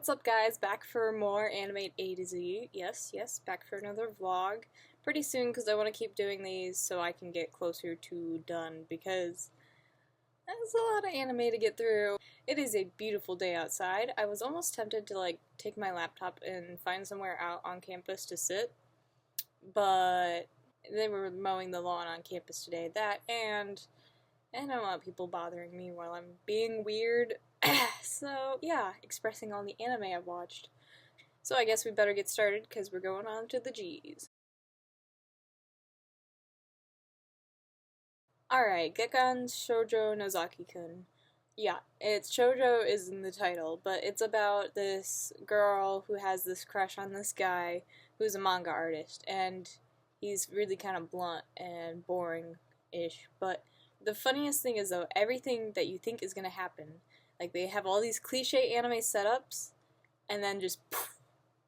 What's up guys, back for more Anime A to Z. Yes, back for another vlog. Pretty soon because I want to keep doing these so I can get closer to done because there's a lot of anime to get through. It is a beautiful day outside. I was almost tempted to take my laptop and find somewhere out on campus to sit, but they were mowing the lawn on campus today. That and I don't want people bothering me while I'm being weird. So, yeah, expressing all the anime I've watched. So I guess we better get started because we're going on to the G's. Alright, Gekkan Shoujo Nozaki-kun. Yeah, it's Jojo is in the title, but it's about this girl who has this crush on this guy who's a manga artist, and he's really kind of blunt and boring-ish, but the funniest thing is, though, everything that you think is going to happen, they have all these cliche anime setups, and then just poof,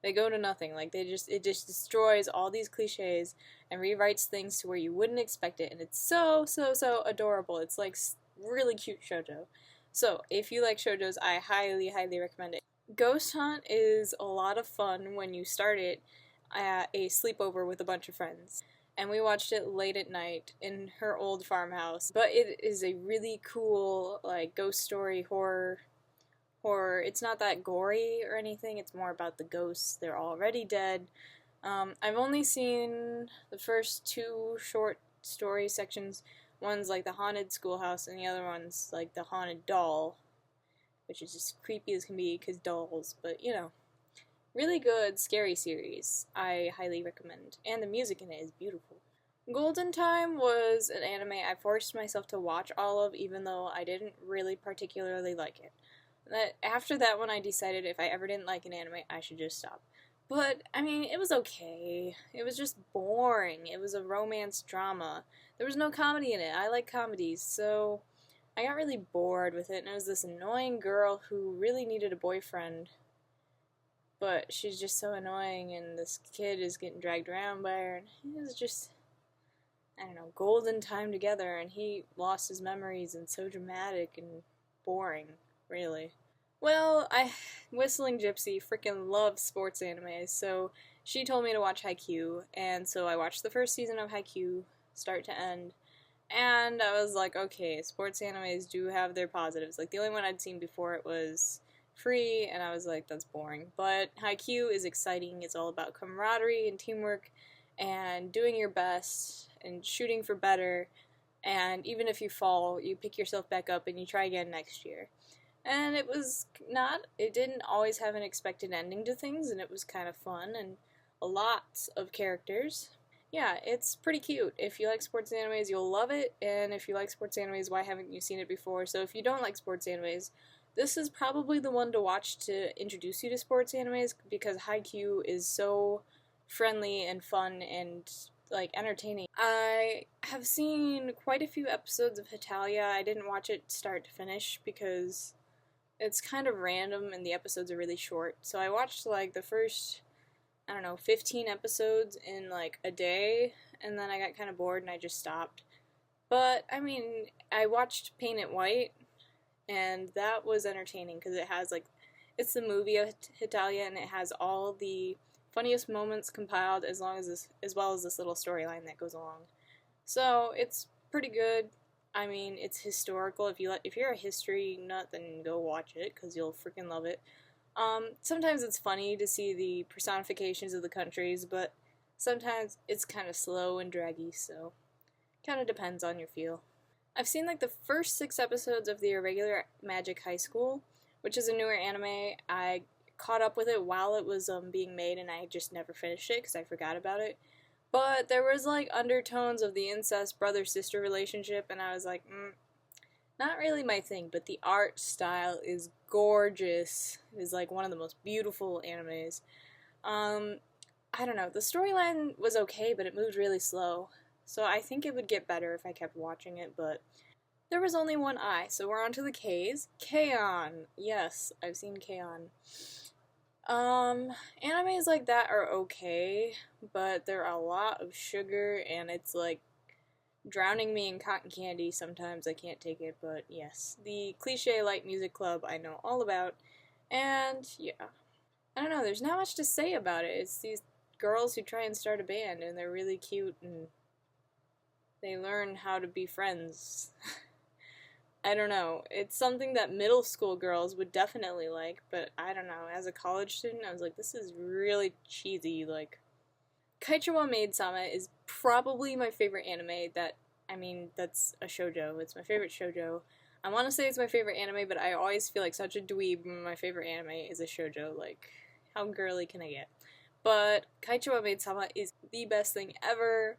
they go to nothing. It just destroys all these cliches and rewrites things to where you wouldn't expect it, and it's so adorable. It's really cute shoujo. So if you like shoujos, I highly recommend it. Ghost Hunt is a lot of fun when you start it at a sleepover with a bunch of friends. And we watched it late at night in her old farmhouse. But it is a really cool, ghost story horror. It's not that gory or anything, it's more about the ghosts. They're already dead. I've only seen the first two short story sections. One's the haunted schoolhouse, and the other one's the haunted doll, which is just creepy as can be because dolls, but you know. Really good, scary series. I highly recommend. And the music in it is beautiful. Golden Time was an anime I forced myself to watch all of, even though I didn't really particularly like it. After that one, I decided if I ever didn't like an anime, I should just stop. But, I mean, it was okay. It was just boring. It was a romance drama. There was no comedy in it. I like comedies, so I got really bored with it, and it was this annoying girl who really needed a boyfriend. But she's just so annoying, and this kid is getting dragged around by her, and it was just, I don't know, golden time together, and he lost his memories, and so dramatic and boring, really. Well, Whistling Gypsy freaking loves sports anime, so she told me to watch Haikyuu, and so I watched the first season of Haikyuu, start to end, and I was like, okay, sports animes do have their positives. The only one I'd seen before it was Free, and I was like, that's boring. But Haikyuu is exciting. It's all about camaraderie and teamwork and doing your best and shooting for better, and even if you fall, you pick yourself back up and you try again next year. And it didn't always have an expected ending to things, and it was kind of fun and lots of characters. Yeah, it's pretty cute. If you like sports animes, you'll love it, and if you like sports animes, why haven't you seen it before? So if you don't like sports animes, this is probably the one to watch to introduce you to sports animes, because Haikyuu is so friendly and fun and, entertaining. I have seen quite a few episodes of Hetalia. I didn't watch it start to finish because it's kind of random and the episodes are really short. So I watched, the first, 15 episodes in, a day, and then I got kind of bored and I just stopped. But, I mean, I watched Paint It White, and that was entertaining because it has, it's the movie of Hetalia, and it has all the funniest moments compiled as well as this little storyline that goes along. So it's pretty good. I mean, it's historical. If you're a history nut, then go watch it because you'll freaking love it. Sometimes it's funny to see the personifications of the countries, but sometimes it's kind of slow and draggy, so kind of depends on your feel. I've seen the first 6 episodes of the Irregular Magic High School, which is a newer anime. I caught up with it while it was being made, and I just never finished it because I forgot about it. But there was undertones of the incest brother-sister relationship, and I was like, not really my thing. But the art style is gorgeous. It is one of the most beautiful animes. I don't know. The storyline was okay, but it moved really slow. So I think it would get better if I kept watching it, but there was only one I, so we're on to the K's. K-On! Yes, I've seen K-On. Animes like that are okay, but they're a lot of sugar, and it's drowning me in cotton candy. Sometimes I can't take it, but yes. The cliche light music club I know all about, and yeah. I don't know, there's not much to say about it. It's these girls who try and start a band, and they're really cute, and they learn how to be friends. I don't know. It's something that middle school girls would definitely like, but I don't know. As a college student, I was like, this is really cheesy. Like, Kaichou Maidsama is probably my favorite anime that's a shoujo. It's my favorite shoujo. I want to say it's my favorite anime, but I always feel like such a dweeb when my favorite anime is a shoujo. Like, how girly can I get? But Kaichou Maidsama is the best thing ever.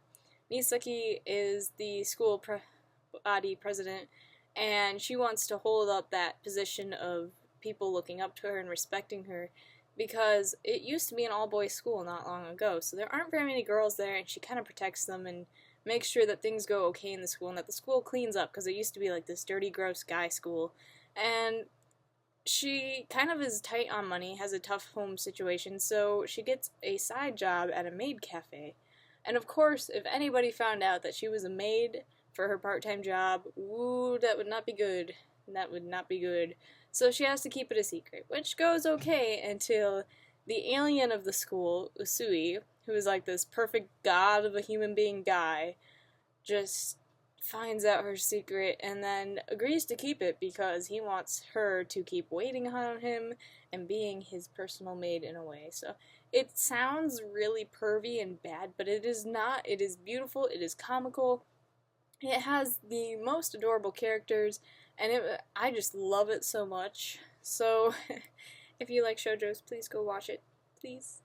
Misaki is the school body president, and she wants to hold up that position of people looking up to her and respecting her, because it used to be an all-boys school not long ago, so there aren't very many girls there, and she kind of protects them and makes sure that things go okay in the school, and that the school cleans up, because it used to be like this dirty, gross guy school. And she kind of is tight on money, has a tough home situation, so she gets a side job at a maid cafe. And of course, if anybody found out that she was a maid for her part-time job, ooh, that would not be good. That would not be good. So she has to keep it a secret, which goes okay until the alien of the school, Usui, who is like this perfect god of a human being guy, just finds out her secret and then agrees to keep it because he wants her to keep waiting on him and being his personal maid in a way. So it sounds really pervy and bad, but it is not. It is beautiful, it is comical, it has the most adorable characters, and I just love it so much. So if you like shoujos, please go watch it, please.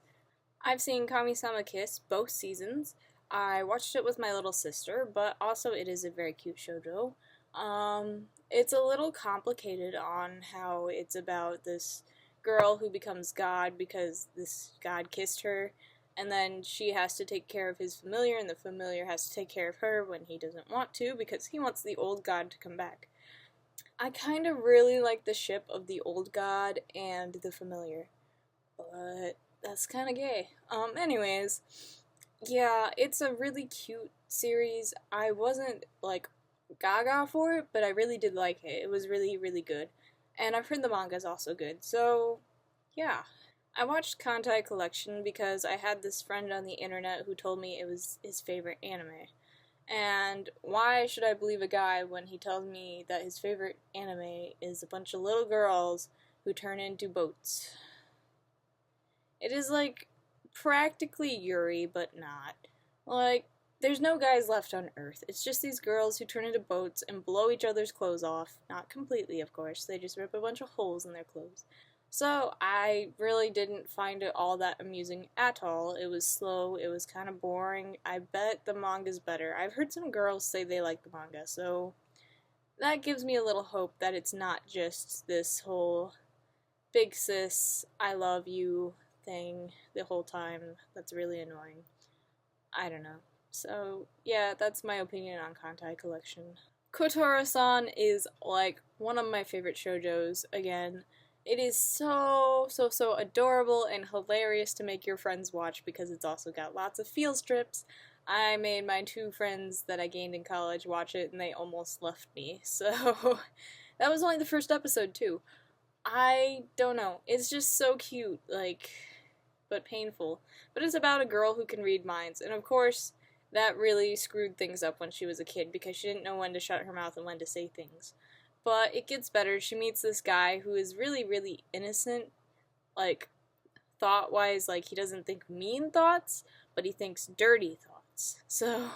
I've seen Kamisama Kiss both seasons. I watched it with my little sister, but also it is a very cute shoujo. It's a little complicated on how it's about this girl who becomes God because this God kissed her, and then she has to take care of his familiar, and the familiar has to take care of her when he doesn't want to because he wants the old God to come back. I kind of really like the ship of the old God and the familiar, but that's kind of gay. Anyways, yeah, it's a really cute series. I wasn't, like, gaga for it, but I really did like it. It was really, really good. And I've heard the manga's also good, so, yeah. I watched Kantai Collection because I had this friend on the internet who told me it was his favorite anime. And why should I believe a guy when he tells me that his favorite anime is a bunch of little girls who turn into boats? It is, like, practically Yuri, but not. Like, there's no guys left on Earth. It's just these girls who turn into boats and blow each other's clothes off. Not completely, of course. They just rip a bunch of holes in their clothes. So, I really didn't find it all that amusing at all. It was slow, it was kind of boring. I bet the manga's better. I've heard some girls say they like the manga, so that gives me a little hope that it's not just this whole big sis, I love you thing the whole time. That's really annoying. I don't know. So, yeah, that's my opinion on Kantai Collection. Kotoro-san is, like, one of my favorite shoujos, again. It is so adorable and hilarious to make your friends watch because it's also got lots of field strips. I made my 2 friends that I gained in college watch it and they almost left me, so that was only the first episode too. I don't know, it's just so cute, like, but painful. But it's about a girl who can read minds, and of course that really screwed things up when she was a kid because she didn't know when to shut her mouth and when to say things. But it gets better. She meets this guy who is really, really innocent, like, thought-wise. Like, he doesn't think mean thoughts, but he thinks dirty thoughts. So,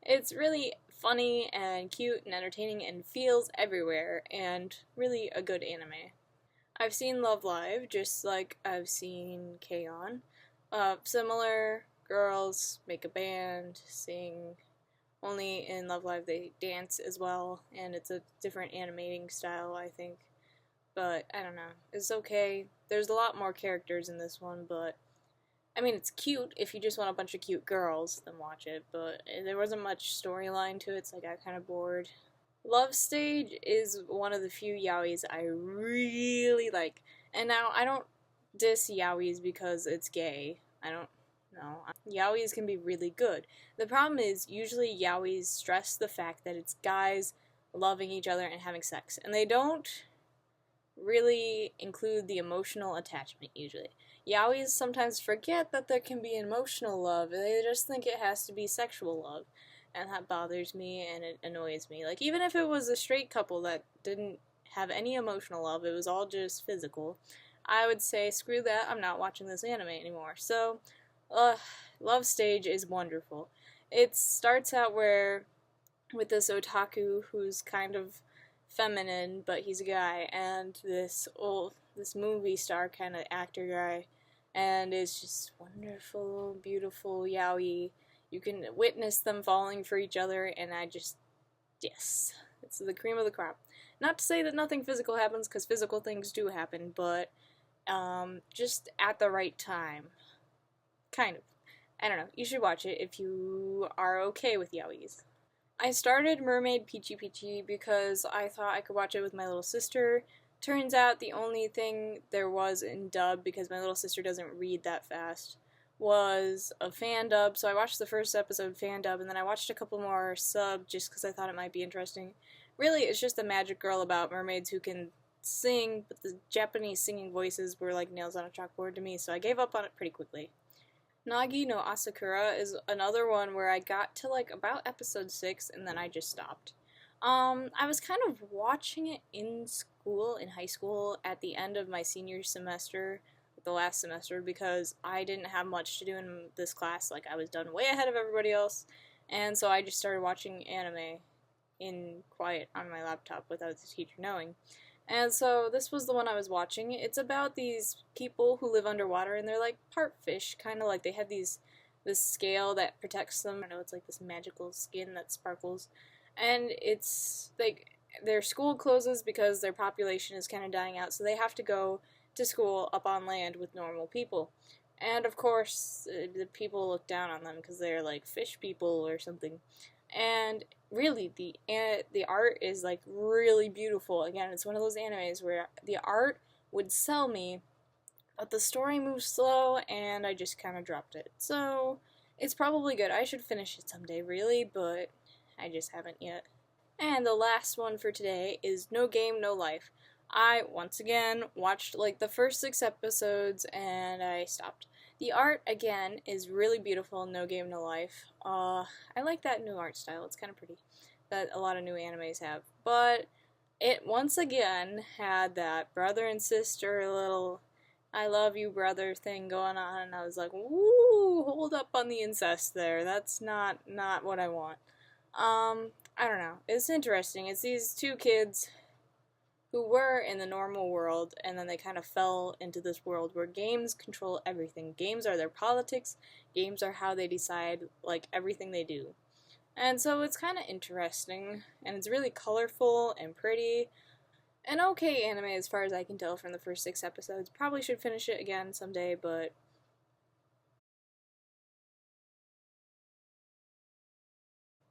it's really funny and cute and entertaining and feels everywhere, and really a good anime. I've seen Love Live, just like I've seen K-On! Similar, girls make a band, sing. Only in Love Live they dance as well, and it's a different animating style, I think. But, I don't know. It's okay. There's a lot more characters in this one, but I mean, it's cute. If you just want a bunch of cute girls, then watch it, but there wasn't much storyline to it, so I got kind of bored. Love Stage is one of the few yaois I really like. And now, I don't diss yaois because it's gay. I don't know. Yaois can be really good. The problem is, usually yaois stress the fact that it's guys loving each other and having sex. And they don't really include the emotional attachment usually. Yaois sometimes forget that there can be emotional love, they just think it has to be sexual love. And that bothers me and it annoys me. Like, even if it was a straight couple that didn't have any emotional love, it was all just physical, I would say, screw that, I'm not watching this anime anymore. So, Love Stage is wonderful. It starts out with this otaku who's kind of feminine, but he's a guy, and this movie star kind of actor guy, and it's just wonderful, beautiful yaoi. You can witness them falling for each other, and yes, it's the cream of the crop. Not to say that nothing physical happens, because physical things do happen, but just at the right time. Kind of. I don't know. You should watch it if you are okay with yaois. I started Mermaid PG because I thought I could watch it with my little sister. Turns out the only thing there was in dub, because my little sister doesn't read that fast, was a fan dub. So I watched the first episode fan dub, and then I watched a couple more sub just because I thought it might be interesting. Really, it's just a magic girl about mermaids who can sing, but the Japanese singing voices were like nails on a chalkboard to me, so I gave up on it pretty quickly. Nagi no Asukara is another one where I got to like about episode 6 and then I just stopped. I was kind of watching it in school, in high school, at the end of my senior semester, the last semester, because I didn't have much to do in this class. Like, I was done way ahead of everybody else, and so I just started watching anime in quiet on my laptop without the teacher knowing. And so this was the one I was watching. It's about these people who live underwater, and they're like part fish, kind of like they have this scale that protects them. I know it's like this magical skin that sparkles, and it's like their school closes because their population is kind of dying out, so they have to go to school up on land with normal people. And of course, the people look down on them because they're like fish people or something. And really, the art is like really beautiful. Again, it's one of those animes where the art would sell me, but the story moves slow, and I just kind of dropped it. So it's probably good. I should finish it someday, really, but I just haven't yet. And the last one for today is No Game, No Life. I, once again, watched like the first 6 episodes, and I stopped. The art, again, is really beautiful, No Game, No Life. I like that new art style, it's kind of pretty, that a lot of new animes have. But it, once again, had that brother and sister little I love you brother thing going on, and I was like, woo, hold up on the incest there, that's not what I want. I don't know, it's interesting. It's these two kids who were in the normal world, and then they kind of fell into this world where games control everything. Games are their politics, games are how they decide, like, everything they do. And so it's kind of interesting, and it's really colorful and pretty. An okay anime as far as I can tell from the first 6 episodes. Probably should finish it again someday, but...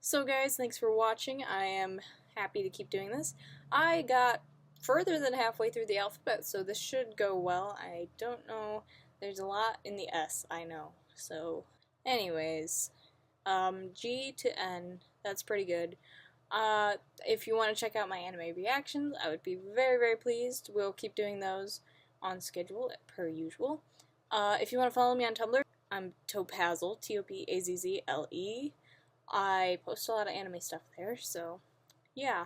So guys, thanks for watching. I am happy to keep doing this. I got further than halfway through the alphabet, so this should go well. I don't know. There's a lot in the S, I know. So, anyways, G to N, that's pretty good. If you want to check out my anime reactions, I would be very, very pleased. We'll keep doing those on schedule, per usual. If you want to follow me on Tumblr, I'm Topazzle, Topazzle. I post a lot of anime stuff there, so yeah.